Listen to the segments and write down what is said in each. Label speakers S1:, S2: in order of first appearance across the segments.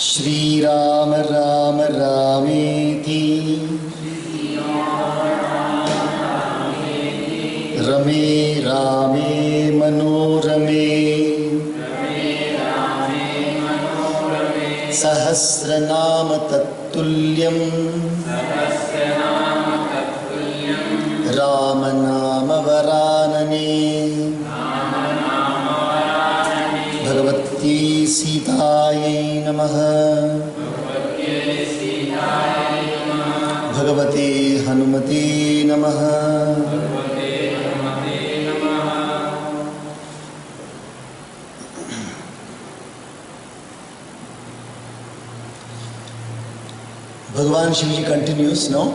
S1: Shri Ram Ram Rameti Rame Rame Manorame Sahasranama Tattulyam Ramanama Varanane Bhagavati Sitaye Namaha Bhagavate Hanumate Namaha Bhagavan Shivji continues now.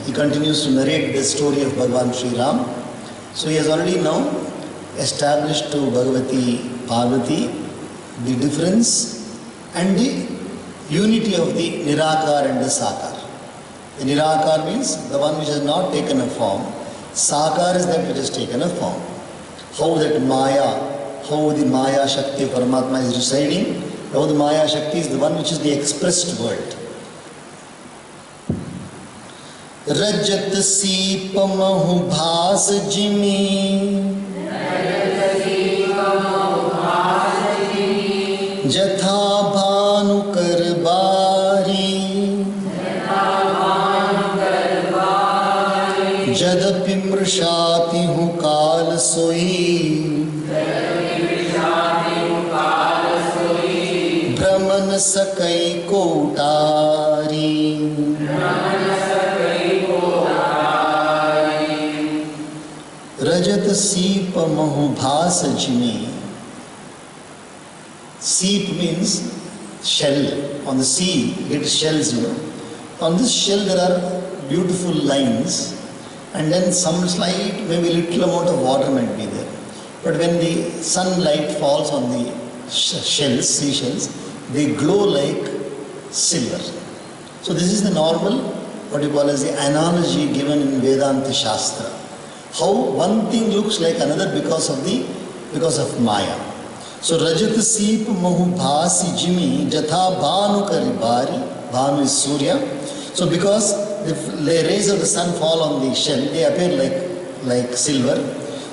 S1: He continues to narrate the story of Bhagavan Sri Ram. So he has already now established to Bhagavati Parvati the difference and the unity of the Nirakar and the Sakar. The Nirakar means the one which has not taken a form. Sakar is that which has taken a form. How that Maya, how the Maya Shakti of Paramatma is residing, how the Maya Shakti is the one which is the expressed world. रजत सीप महु भास Jimmy जथा भानु कर बारी जदपि मृषाति हूँ काल सोई भ्रमन सकई Kotari Rajat Seep Mahu Bhas Jimi. Seep means shell. On the sea, it is shells, you know. On this shell there are beautiful lines and then some slight, maybe little amount of water might be there. But when the sunlight falls on the shells, seashells, they glow like silver. So this is the normal, what you call as the analogy given in Vedanta Shastra. How one thing looks like another because of Maya. So Rajat Seep Mahu Bhasi Jimi Jatha Bhanu Karibari. Bhanu is Surya. So because the rays of the sun fall on the shell, they appear like silver.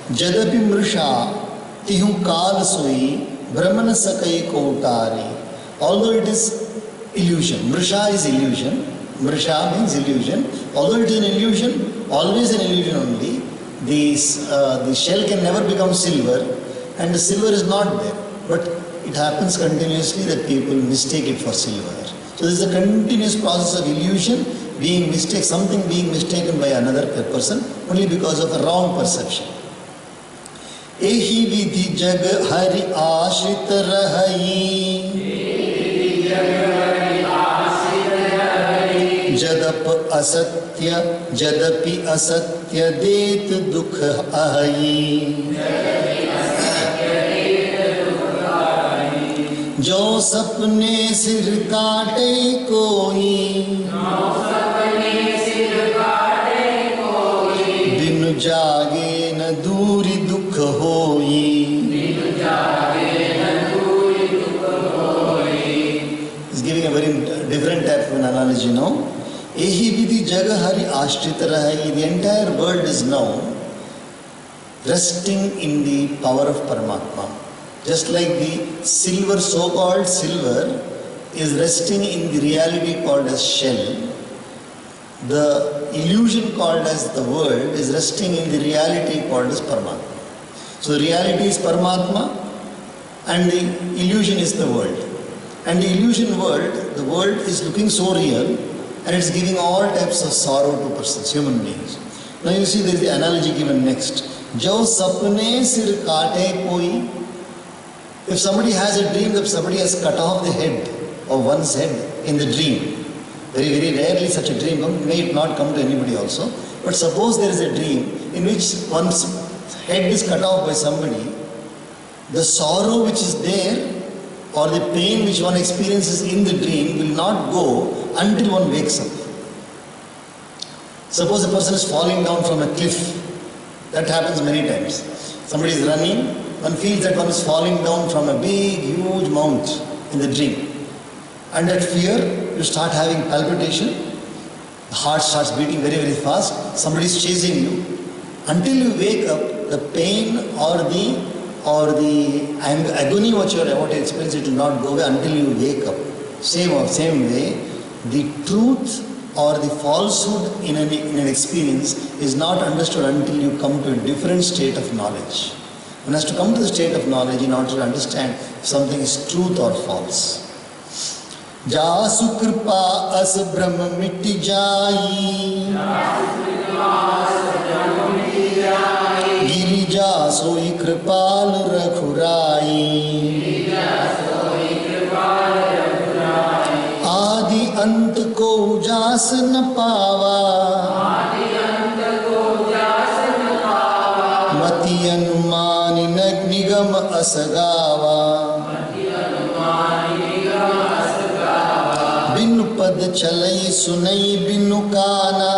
S1: Jadapi Mrisha Tihu Kal Sui Brahmana Sakai Kotari. Although it is illusion, Mrisha is illusion. Mrisha means illusion. Although it is an illusion, always an illusion only. The shell can never become silver and the silver is not there, but it happens continuously that people mistake it for silver. So this is a continuous process of illusion, something being mistaken by another person only because of a wrong perception. Ehi vidhi jag hari ashrit rahayi Jadap asatya jadapi asatya det dukh ahi Jo sapne sir kaate koi Binu jage na duri dukh hoi. He's giving a very different type of an analogy now. Ehi vidhi jaga hari ashtrita rahayi. The entire world is now resting in the power of Paramatma. Just like the silver, so-called silver, is resting in the reality called as shell, the illusion called as the world is resting in the reality called as Paramatma. So the reality is Paramatma and the illusion is the world. And the illusion world, the world is looking so real and it's giving all types of sorrow to persons, human beings. Now you see there is the analogy given next. Jo sapne sir kaate koi. If somebody has a dream that somebody has cut off the head of one's head in the dream, very, very rarely such a dream comes, may it not come to anybody also, but suppose there is a dream in which one's head is cut off by somebody, the sorrow which is there or the pain which one experiences in the dream will not go until one wakes up. Suppose a person is falling down from a cliff. That happens many times. Somebody is running, one feels that one is falling down from a big, huge mount in the dream. And that fear, you start having palpitation, the heart starts beating very, very fast, somebody is chasing you. Until you wake up, the pain or the agony what you are about to experience, it will not go away until you wake up. Same way, the truth or the falsehood in an experience is not understood until you come to a different state of knowledge. One has to come to the state of knowledge in order to understand if something is truth or false. जासु कृपा अस भ्रम मिट जाई, गिरिजा सोई कृपाल रघुराई, आदि अंत को जास न पावा, मति अनुमान निगम असगावा, बिनु पद चलई सुनई बिनु काना,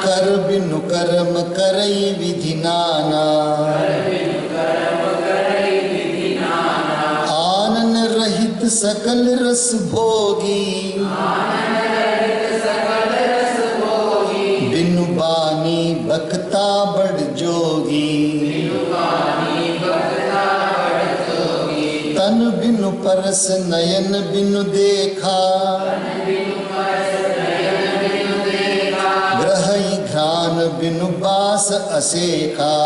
S1: कर बिनु कर्म करई विधि नाना, आनन रहित सकल रस भोगी, बिनु बानी बक्ता बड़ जोगी, तन बिनु परस नयन बिनु देखा, ग्रहई घ्राण बिनु बास असेखा,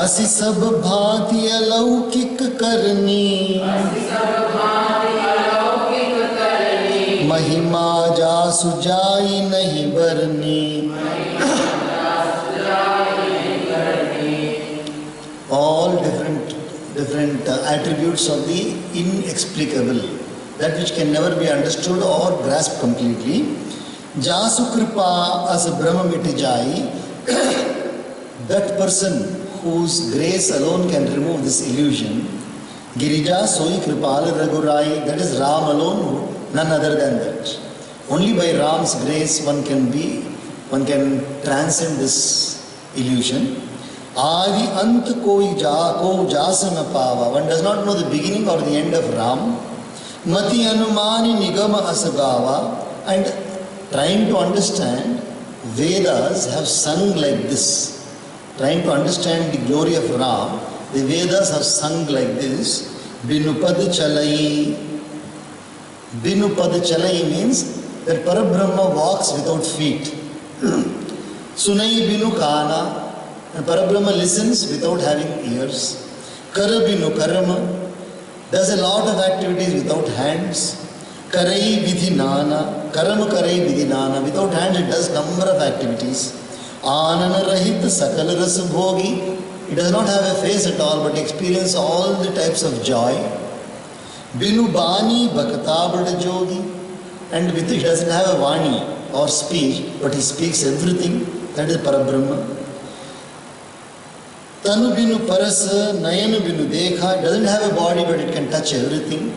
S1: असि सब भांति अलौकिक करनी, महिमा जासु जाई नहीं बरनी. All different attributes of the inexplicable, that which can never be understood or grasped completely. Jasu kripa as brahma mit jai, that person whose grace alone can remove this illusion. Girija soi kripal raghurai, that is Ram alone, none other than that. Only by Ram's grace one can transcend this illusion. Adi ant ko jas na pava. One does not know the beginning or the end of Ram. Mati anumani nigama asagava. And trying to understand, Vedas have sung like this. Trying to understand the glory of Ram, the Vedas have sung like this. Binupad chalai. Binupad chalai means that Parabrahma walks without feet. Sunai binu kana. And Parabrahma listens without having ears. Karabinu karama, does a lot of activities without hands. Karai vidhinana, karama karai vidhinana, without hands it does number of activities. Anana rahit sakal ras bhogi, it does not have a face at all but experience all the types of joy. Binu bani bhakta bada jogi, and with it doesn't have a vani or speech but he speaks everything, that is Parabrahma. Tanu binu parasa, nayanu binu dekha, doesn't have a body but it can touch everything.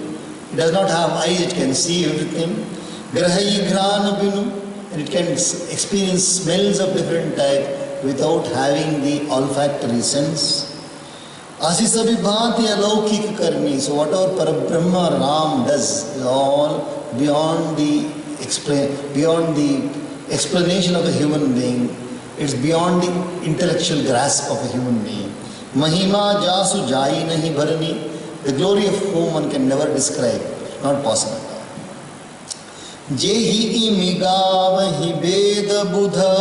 S1: It does not have eyes, it can see everything. Grahai grana binu, and it can experience smells of different type without having the olfactory sense. Asisa vibhati alaukik karni, so whatever Parabrahma Ram does is all beyond the explanation of a human being. It's beyond the intellectual grasp of a human being. Mahima jasu jai nahi bharani, the glory of whom one can never describe, not possible. Jehi imigavahi veda buddha,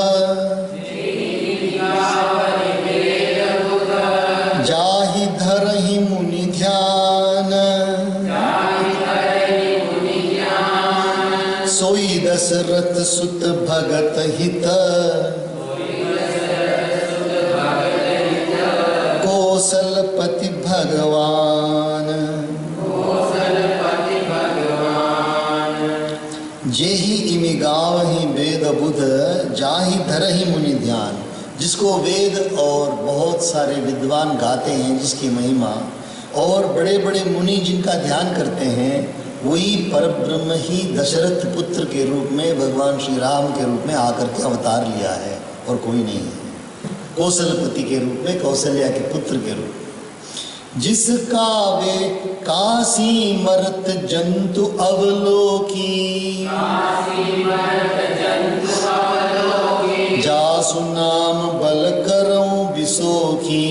S1: jahi dharahi muni dhyana, soi dasarath sut bhagat hita, Kosalpati Bhagavan. Jehi imigavahi Veda Buddha Jahi Dharahi Muni Dhyan. जिसको वेद और बहुत सारे विद्वान गाते हैं, जिसकी महिमा और बड़े बड़े मुनि जिनका ध्यान करते हैं, वही परब्रह्म ही दशरथ पुत्र के रूप में भगवान श्री राम के रूप में आकर के अवतार लिया है और कोई नहीं है. कौशलपति के रूप में, कौशल्या के पुत्र के रूप में। जिसका वे काशी मरत जंतु अवलोकी, जासु नाम बल करऊं विसोखी,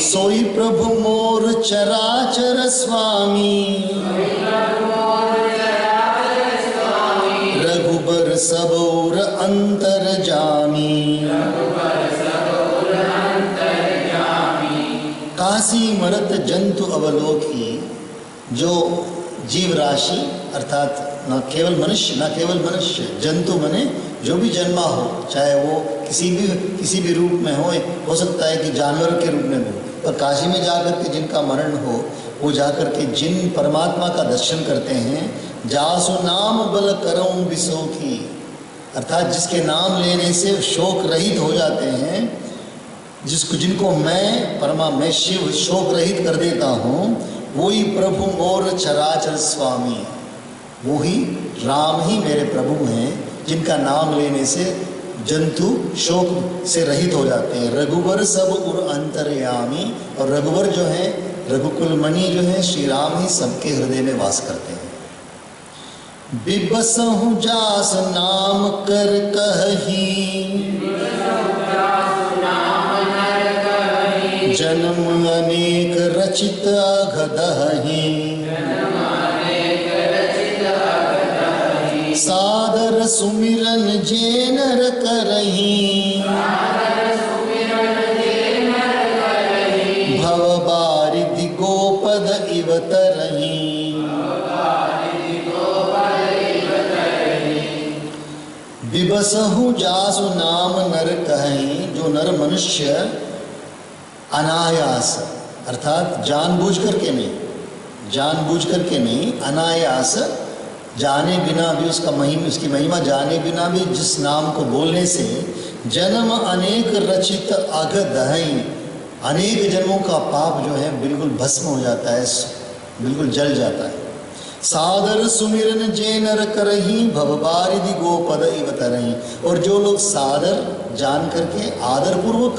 S1: सोई प्रभु मोर चराचर स्वामी, रघुबर सबौर अंतर जामी। काशी मरत जंतु अवलोकी, जो जीव राशि अर्थात न केवल मनुष्य, जंतु मने जो भी जन्मा हो, चाहे वो किसी भी रूप में हो सकता है कि जानवर के रूप में हो, पर काशी में जाकर के जिनका मरण हो, वो जाकर के जिन परमात्मा का दर्शन करते हैं, जासु नाम बल करऊं विसोखी, अर्थात जिसके नाम लेने से शोक रहित हो जाते हैं, जिनको मैं शिव शोक रहित कर देता हूँ, वही प्रभु मोर चराचर स्वामी, वही राम ही मेरे प्रभु हैं, जिनका नाम लेने से जंतु शोक से रहित हो जाते हैं। रघुबर सब उर अंतर्यामी, और रघुबर जो है, रघुकुल मणि जो है, श्री राम ही सबके हृदय में वास करते हैं। बिबसहु जास नाम कर कही, जन्म अनेक रचित अघदहि, सादर सुमिरन जे नर करही, भव बारिधि गोपद इव तरही। बिबसहु जासु नाम नर कहीं, जो नर मनुष्य अनायास अर्थात जानबूझ करके नहीं, अनायास जाने बिना भी उसकी महिमा जाने बिना भी जिस नाम को बोलने से जन्म अनेक रचित अघदहि, अनेक जन्मों का पाप जो है बिल्कुल भस्म हो जाता है, बिल्कुल जल जाता है। सादर सुमिरन जे नर करही, भवबारिधि गोपद इव तरही, और जो लोग सादर जान करके आदर पूर्वक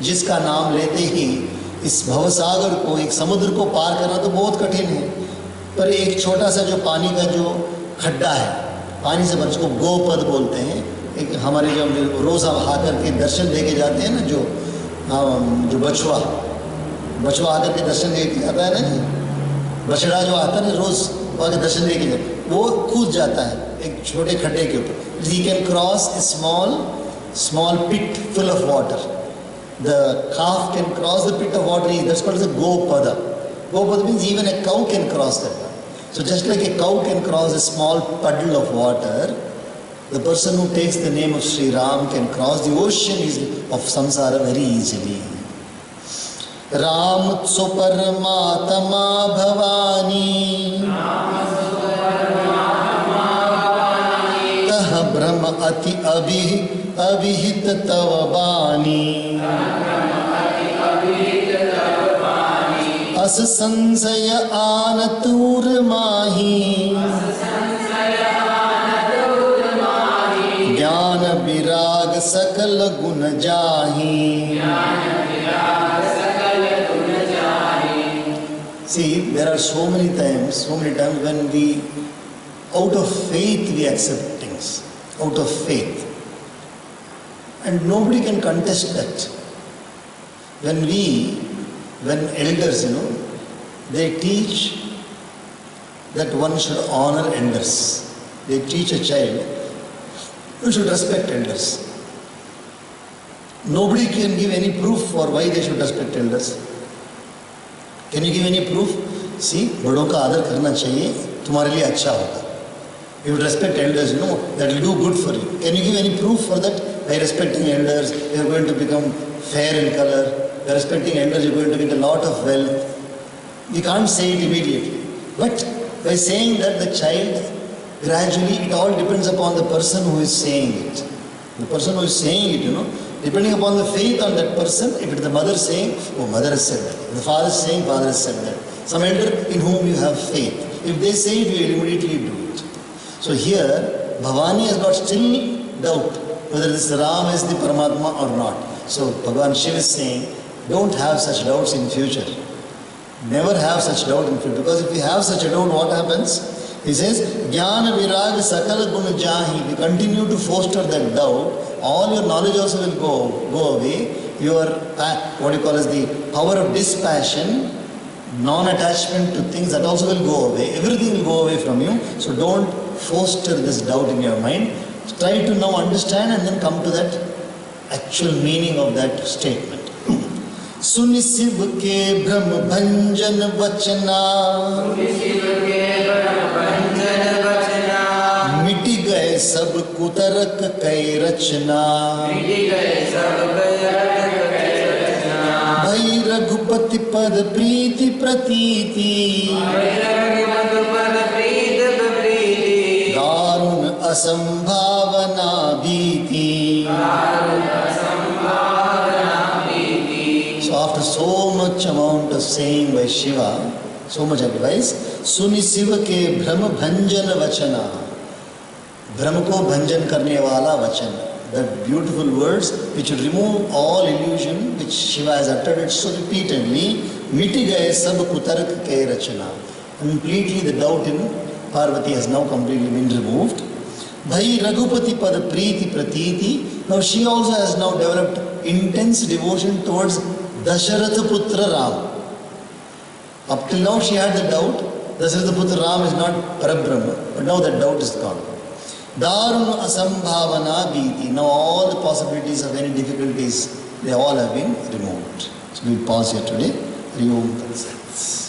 S1: जिसका नाम लेते ही इस भवसागर को, एक समुद्र को पार करना तो बहुत कठिन है, पर एक छोटा सा जो पानी का जो खड्डा है, पानी से भर, उसको गोपद बोलते हैं। एक हमारे जो रोज आकर के दर्शन दे के जाते हैं ना, जो बछुआ आकर के दर्शन दे के जाता है ना जी, बछड़ा जो आता है ना रोज आकर दर्शन दे के जाता, वो कूद जाता है एक छोटे खड्डे के ऊपर। He can cross a small pit full of water. The calf can cross the pit of water. That's called the gopada. Gopada means even a cow can cross that. So just like a cow can cross a small puddle of water, the person who takes the name of Sri Ram can cross the ocean of samsara very easily. Ram सुपरमात्मा Bhavani, तह ब्रह्म अति अभिहित तव बानी, अस संशय आनतूर माही, ज्ञान विराग सकल गुण जाही। See, there are so many times when we, out of faith, we accept things, out of faith. And nobody can contest that. When elders, they teach that one should honor elders. They teach a child, you should respect elders. Nobody can give any proof for why they should respect elders. Can you give any proof? See, बड़ों का आदर करना चाहिए, तुम्हारे लिए अच्छा होगा. You would respect elders, that will do good for you. Can you give any proof for that? By respecting elders, you are going to become fair in color. By respecting elders, you are going to get a lot of wealth. We can't say it immediately. But by saying that, the child, gradually, it all depends upon the person who is saying it. The person who is saying it, depending upon the faith on that person, if it is the mother saying, oh, mother has said that. If the father is saying, father has said that. Some elder in whom you have faith. If they say it, you will immediately do it. So here, Bhavani has got still doubt. whether this Ram is the Paramatma or not. So Bhagavan Shiva is saying, don't have such doubts in future. Never have such doubt in future. Because if you have such a doubt, what happens? He says, Jnana Virag Sakala Guna Jahi. If you continue to foster that doubt, all your knowledge also will go away. Your, what you call as the power of dispassion, non-attachment to things, that also will go away. Everything will go away from you. So don't foster this doubt in your mind. Try to now understand and then come to that actual meaning of that statement. सुनि शिव के भ्रम भंजन वचना, मिट गए सब कुतर्क कई रचना, भई रघुपति पद प्रीति प्रतीति, दारुण असंभावना भीति. So after so much amount of saying by Shiva, so much advice, Suni Shiva ke Brahma Bhanjana Vachana. Brahma ko bhanjan karne wala vachana. The beautiful words which will remove all illusion which Shiva has uttered it so repeatedly. Miti gaye sab kutark ke rachana. Completely the doubt in Parvati has now completely been removed. Bhai Raghupati Pada Preeti Pratiti. Now she also has now developed intense devotion towards Dasharatha Putra Ram. Up till now she had the doubt, Dasharatha Putra Ram is not Parabrahma, but now that doubt is gone. Darun Asambhavana Bhiti. Now all the possibilities of any difficulties, they all have been removed. So we pause here today. Hari Om Tat Sat.